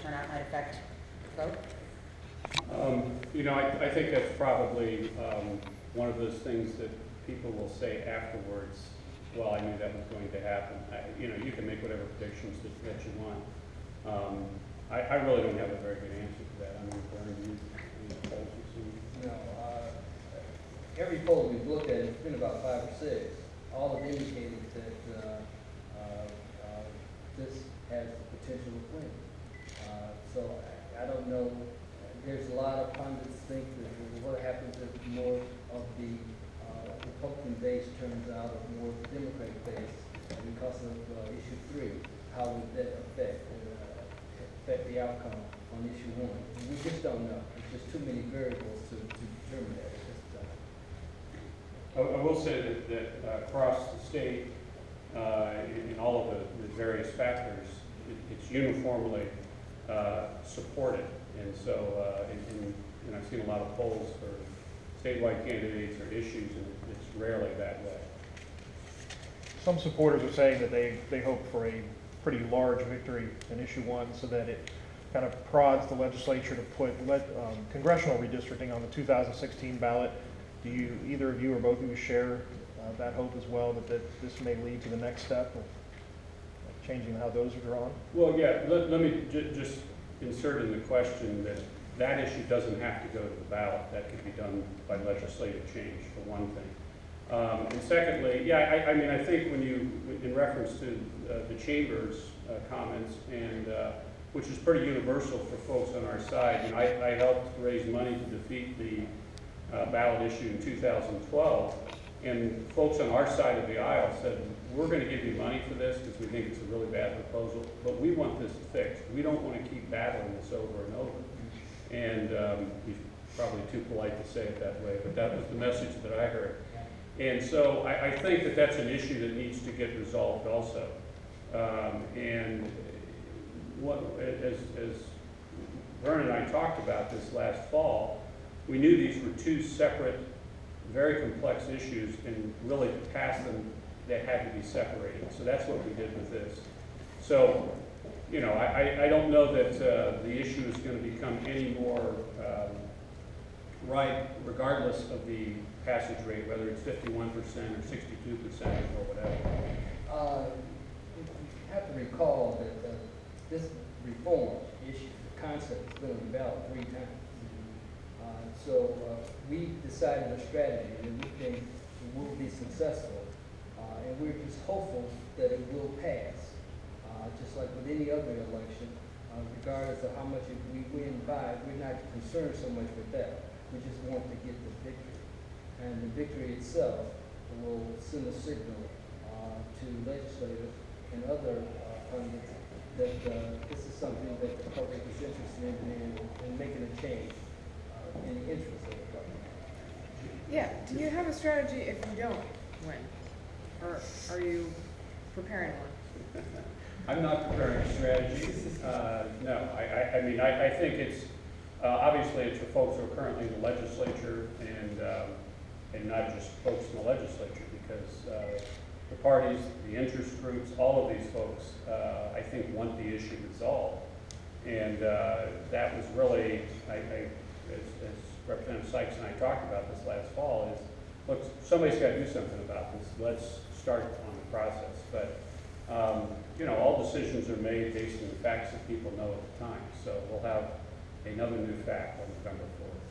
turnout might affect the vote? You know, I think that's probably one of those things that people will say afterwards, well, I knew that was going to happen. You know, you can make whatever predictions that you want. I really don't have a very good answer to that. I mean, Vern, you polls you've seen? No, every poll we've looked at, it's been about 5 or 6. All have indicated that this has the potential to win. So I don't know. There's a lot of pundits think that what happens if more of the Republican base turns out of more Democratic base because of issue 3. How would that affect the outcome on issue 1? We just don't know. There's just too many variables to determine that at this time. I will say that across the state, in all of the various factors, it's uniformly supported. And so, and I've seen a lot of polls for statewide candidates or issues, and it's rarely that way. Some supporters are saying that they hope for a pretty large victory in issue 1 so that it kind of prods the legislature to put congressional redistricting on the 2016 ballot. Do you, either of you or both of you, share that hope as well, that this may lead to the next step of changing how those are drawn? Well, yeah, let me just insert in the question that that issue doesn't have to go to the ballot. That could be done by legislative change, for one thing. And secondly, yeah, I mean, I think when you, in reference to the Chamber's comments, and which is pretty universal for folks on our side, and I helped raise money to defeat the ballot issue in 2012, and folks on our side of the aisle said, we're going to give you money for this because we think it's a really bad proposal, but we want this fixed. We don't want to keep battling this over and over. And he's probably too polite to say it that way, but that was the message that I heard. And so I think that that's an issue that needs to get resolved also. And what, as Vern and I talked about this last fall, we knew these were two separate, very complex issues, and really to pass them, they had to be separated. So that's what we did with this. So, you know, I don't know that the issue is going to become any more right, regardless of the passage rate, whether it's 51% or 62% or whatever. You have to recall that this reform issue, the concept, has been on the ballot 3 times. So we decided a strategy, and we think it will be successful. And we're just hopeful that it will pass. Just like with any other election, regardless of how much we win by, we're not concerned so much with that. We just want to get the victory. And the victory itself will send a signal to legislators and other pundits that this is something that the public is interested in making a change in the interest of the public. Yeah, do you have a strategy if you don't win? Or are you preparing one? I'm not preparing strategies. No, I mean, I think it's, obviously it's for folks who are currently in the legislature and not just folks in the legislature, because the parties, the interest groups, all of these folks, I think want the issue resolved. And that was really, as Representative Sykes and I talked about this last fall, is, look, somebody's got to do something about this. Let's start on the process. But, you know, all decisions are made based on the facts that people know at the time. So we'll have another new fact on November 4th.